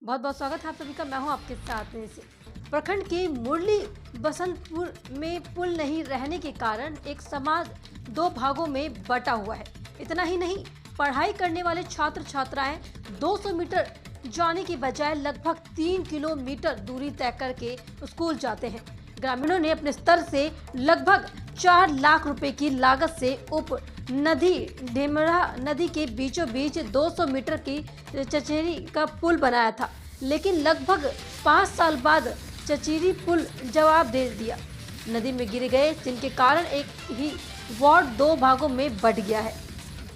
बहुत बहुत स्वागत है आप सभी का। मैं हूं आपके साथ में से। प्रखंड के मुरली बसंतपुर में पुल नहीं रहने के कारण एक समाज दो भागों में बटा हुआ है। इतना ही नहीं, पढ़ाई करने वाले छात्र छात्राएं 200 मीटर जाने की बजाय लगभग 3 किलोमीटर दूरी तय करके स्कूल जाते हैं। ग्रामीणों ने अपने स्तर से लगभग 4 लाख रुपए की लागत से उप नदी ढेमरा नदी के बीचों बीच 200 मीटर की चचेरी का पुल बनाया था, लेकिन लगभग 5 साल बाद चचेरी पुल जवाब दे दिया, नदी में गिर गए, जिनके कारण एक ही वार्ड दो भागों में बंट गया है।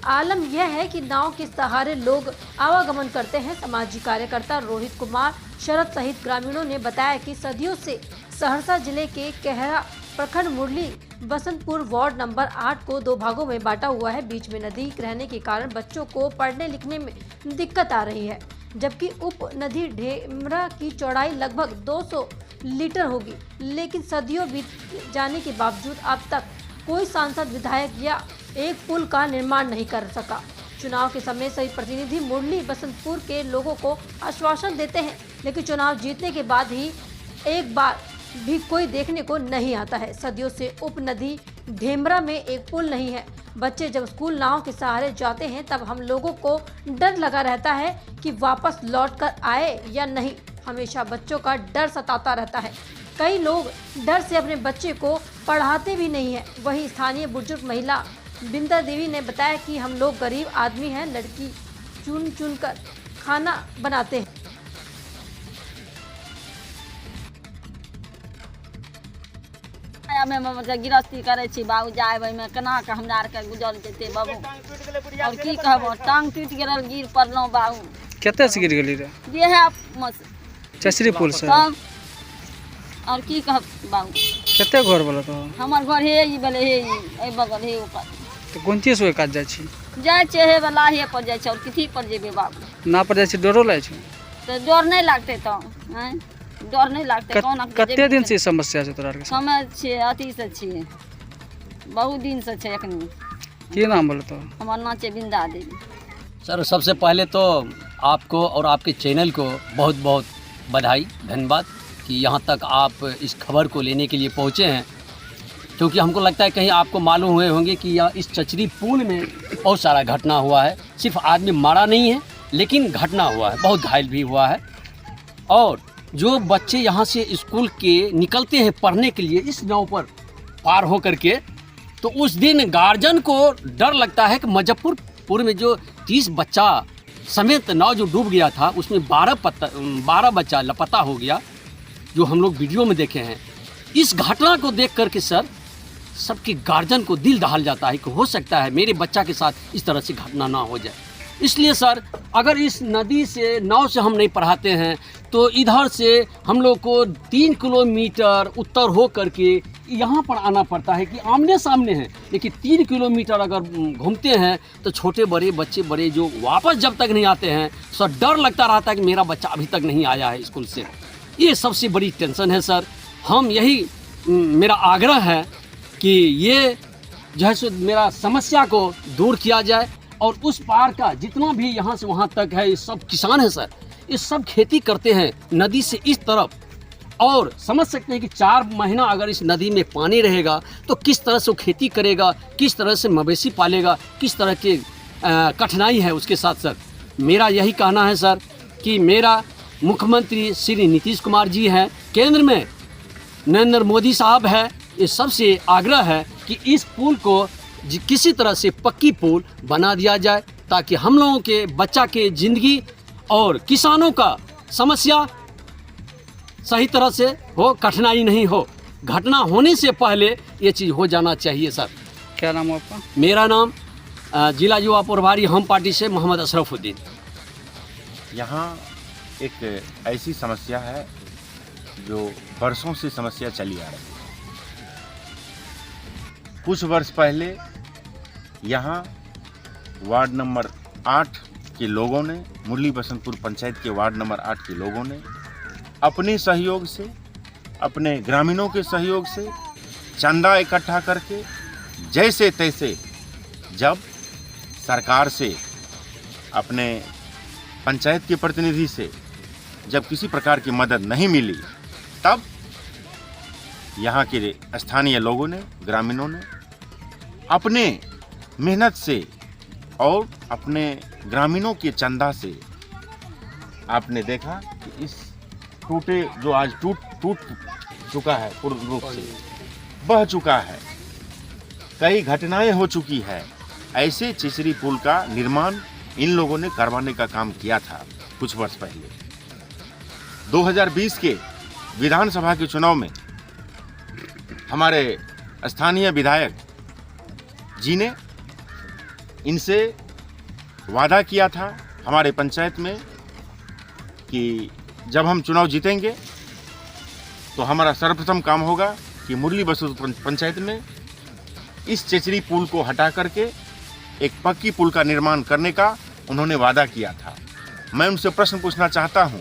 आलम यह है कि नाव के सहारे लोग आवागमन करते हैं। सामाजिक कार्यकर्ता रोहित कुमार शरद सहित ग्रामीणों ने बताया कि सदियों से सहरसा जिले के कहरा प्रखंड मुरली बसंतपुर वार्ड नंबर 8 को दो भागों में बांटा हुआ है। बीच में नदी रहने के कारण बच्चों को पढ़ने लिखने में दिक्कत आ रही है, जबकि उप नदी ढेमरा की चौड़ाई लगभग 200 लीटर होगी, लेकिन सदियों बीत जाने के बावजूद अब तक कोई सांसद, विधायक या एक पुल का निर्माण नहीं कर सका। चुनाव के समय सही प्रतिनिधि मुरली बसंतपुर के लोगों को आश्वासन देते हैं, लेकिन चुनाव जीतने के बाद ही एक बार भी कोई देखने को नहीं आता है। सदियों से उप नदी ढेमरा में एक पुल नहीं है। बच्चे जब स्कूल नाव के सहारे जाते हैं तब हम लोगों को डर लगा रहता है कि वापस लौट कर आए या नहीं। हमेशा बच्चों का डर सताता रहता है। कई लोग डर से अपने बच्चे को पढ़ाते भी नहीं है। वहीं स्थानीय बुजुर्ग महिला बिंदा देवी ने बताया कि हम लोग गरीब आदमी हैं, लड़की चुन चुन कर खाना बनाते हैं। गिरस्ती करे छी बाबू, जाए में केना के हमरा आर के गुजर जेते बाबू। और की कहबो, टांग टूट गेल, गिर पड़लो बाबू। केते से गिर गेली रे? ये है चसरी पुल से। और की कहब बाबू, केते घर वाला तो हमर घर हे ई बेले हे ए बगल हे ऊपर। तो कोन चीज से काज जाय छी? जाय छे हे वाला हे पर जाय छे। और किथी पर जेबे बाबू? ना पर जाय छी, डरो लागे छी? तो डर नहीं लागते तो हैं, डर नहीं लागते। कौन कते दिन से समस्या छै तोरा के? समय छे अथी से छे, बहुत दिन से छे। एखनी की नाम बोल तो? हमर नाम छे बिंदा देवी। सर, सबसे पहले तो आपको और आपके चैनल को बहुत बहुत बधाई, धन्यवाद कि यहाँ तक आप इस खबर को लेने के लिए पहुँचे हैं, क्योंकि हमको लगता है कहीं आपको मालूम हुए होंगे कि यह इस चचरी पुल में बहुत सारा घटना हुआ है। सिर्फ आदमी मारा नहीं है, लेकिन घटना हुआ है, बहुत घायल भी हुआ है। और जो बच्चे यहाँ से स्कूल के निकलते हैं पढ़ने के लिए इस नाव पर पार हो करके, तो उस दिन गार्जियन को डर लगता है कि मुजफ्फरपुर में जो 30 बच्चा समेत नाव जो डूब गया था, उसमें 12 बच्चा लापता हो गया, जो हम लोग वीडियो में देखे हैं। इस घटना को देख करके सर, सबके गार्जियन को दिल दहल जाता है कि हो सकता है मेरे बच्चा के साथ इस तरह से घटना ना हो जाए। इसलिए सर, अगर इस नदी से नाव से हम नहीं पढ़ाते हैं तो इधर से हम लोग को 3 किलोमीटर उत्तर हो करके यहाँ पर आना पड़ता है कि आमने सामने हैं, लेकिन 3 किलोमीटर अगर घूमते हैं तो छोटे बड़े बच्चे बड़े जो वापस जब तक नहीं आते हैं, सर डर लगता रहता है कि मेरा बच्चा अभी तक नहीं आया है स्कूल से। ये सबसे बड़ी टेंशन है सर। हम यही मेरा आग्रह है कि ये जो है सो मेरा समस्या को दूर किया जाए, और उस पार का जितना भी यहाँ से वहाँ तक है, ये सब किसान है सर, ये सब खेती करते हैं नदी से इस तरफ। और समझ सकते हैं कि 4 महीना अगर इस नदी में पानी रहेगा तो किस तरह से वो खेती करेगा, किस तरह से मवेशी पालेगा, किस तरह के कठिनाई है उसके साथ। सर मेरा यही कहना है सर कि मेरा मुख्यमंत्री श्री नीतीश कुमार जी हैं, केंद्र में नरेंद्र मोदी साहब है, ये सबसे आग्रह है कि इस पुल को किसी तरह से पक्की पुल बना दिया जाए, ताकि हम लोगों के बच्चा के ज़िंदगी और किसानों का समस्या सही तरह से हो, कठिनाई नहीं हो। घटना होने से पहले ये चीज़ हो जाना चाहिए सर। क्या नाम है आपका? मेरा नाम जिला युवा प्रभारी हम पार्टी से मोहम्मद अशरफुद्दीन। यहाँ एक ऐसी समस्या है जो वर्षों से समस्या चली आ रही है। कुछ वर्ष पहले यहाँ वार्ड नंबर 8 के लोगों ने, मुरली बसंतपुर पंचायत के वार्ड नंबर 8 के लोगों ने अपने सहयोग से, अपने ग्रामीणों के सहयोग से चंदा इकट्ठा करके जैसे तैसे, जब सरकार से, अपने पंचायत के प्रतिनिधि से जब किसी प्रकार की मदद नहीं मिली, तब यहाँ के स्थानीय लोगों ने, ग्रामीणों ने अपने मेहनत से और अपने ग्रामीणों के चंदा से आपने देखा कि इस टूटे, जो आज टूट चुका है, पूर्ण रूप से बह चुका है, कई घटनाएं हो चुकी है, ऐसे चिचरी पुल का निर्माण इन लोगों ने करवाने का काम किया था कुछ वर्ष पहले। 2020 के विधानसभा के चुनाव में हमारे स्थानीय विधायक जी ने इनसे वादा किया था हमारे पंचायत में कि जब हम चुनाव जीतेंगे तो हमारा सर्वप्रथम काम होगा कि मुरली बसंतपुर पंचायत में इस चेचरी पुल को हटा करके एक पक्की पुल का निर्माण करने का उन्होंने वादा किया था। मैं उनसे प्रश्न पूछना चाहता हूं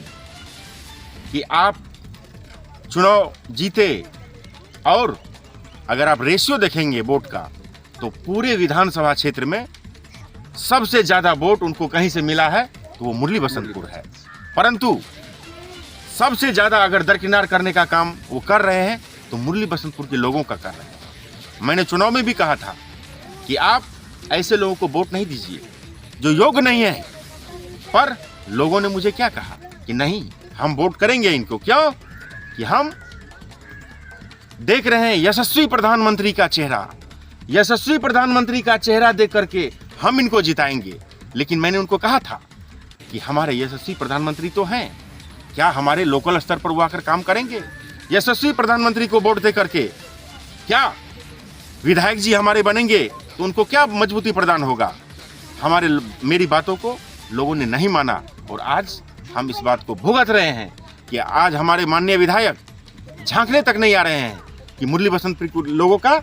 कि आप चुनाव जीते और अगर आप रेशियो देखेंगे वोट का तो पूरे विधानसभा क्षेत्र में सबसे ज़्यादा वोट उनको कहीं से मिला है तो वो मुरली बसंतपुर है। परंतु सबसे ज़्यादा अगर दरकिनार करने का काम वो कर रहे हैं तो मुरली बसंतपुर के लोगों का कर रहे हैं। मैंने चुनाव में भी कहा था कि आप ऐसे लोगों को वोट नहीं दीजिए जो योग्य नहीं है, पर लोगों ने मुझे क्या कहा कि नहीं, हम वोट करेंगे इनको। क्यों? कि हम देख रहे हैं यशस्वी प्रधानमंत्री का चेहरा, यशस्वी प्रधानमंत्री का चेहरा देख करके हम इनको जिताएंगे। लेकिन मैंने उनको कहा था कि हमारे यशस्वी प्रधानमंत्री तो हैं, क्या हमारे लोकल स्तर पर वो आकर काम करेंगे? यशस्वी प्रधानमंत्री को वोट दे करके क्या विधायक जी हमारे बनेंगे तो उनको क्या मजबूती प्रदान होगा? मेरी बातों को लोगों ने नहीं माना और आज हम इस बात को भुगत रहे हैं कि आज हमारे माननीय विधायक झांकने तक नहीं आ रहे हैं कि मुरली बसंतपुर के लोगों का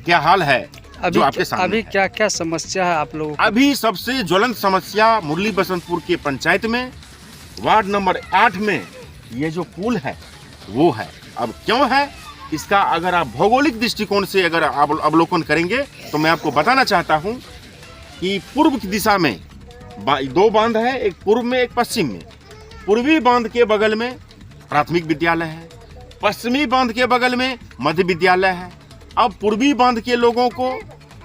क्या हाल है। जो आपके सामने अभी है। क्या क्या समस्या है आप लोगों को? अभी सबसे ज्वलंत समस्या मुरली बसंतपुर के पंचायत में वार्ड नंबर 8 में ये जो पुल है वो है। अब क्यों है इसका अगर आप भौगोलिक दृष्टिकोण से अगर आप अवलोकन करेंगे तो मैं आपको बताना चाहता हूं कि पूर्व की दिशा में 2 बांध है, एक पूर्व में एक पश्चिम में। पूर्वी बांध के बगल में प्राथमिक विद्यालय है, पश्चिमी बांध के बगल में मध्य विद्यालय है। अब पूर्वी बांध के लोगों को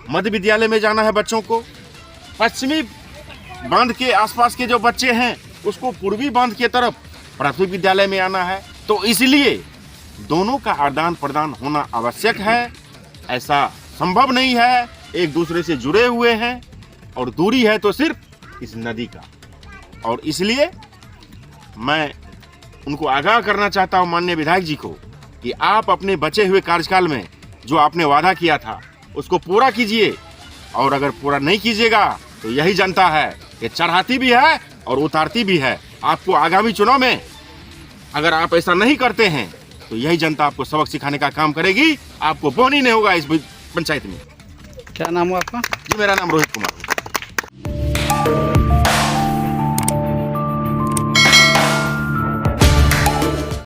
मध्य विद्यालय में जाना है बच्चों को, पश्चिमी बांध के आसपास के जो बच्चे हैं उसको पूर्वी बांध के तरफ प्राथमिक विद्यालय में आना है। तो इसलिए दोनों का आदान प्रदान होना आवश्यक है। ऐसा संभव नहीं है, एक दूसरे से जुड़े हुए हैं और दूरी है तो सिर्फ इस नदी का। और इसलिए मैं उनको आगाह करना चाहता हूं माननीय विधायक जी को कि आप अपने बचे हुए कार्यकाल में जो आपने वादा किया था उसको पूरा कीजिए, और अगर पूरा नहीं कीजिएगा तो यही जनता है ये चढ़ाती भी है और उतारती भी है। आपको आगामी चुनाव में अगर आप ऐसा नहीं करते हैं तो यही जनता आपको सबक सिखाने का काम करेगी, आपको बोनी नहीं होगा इस पंचायत में। क्या नाम हुआ आपका? जी मेरा नाम रोहित कुमार है।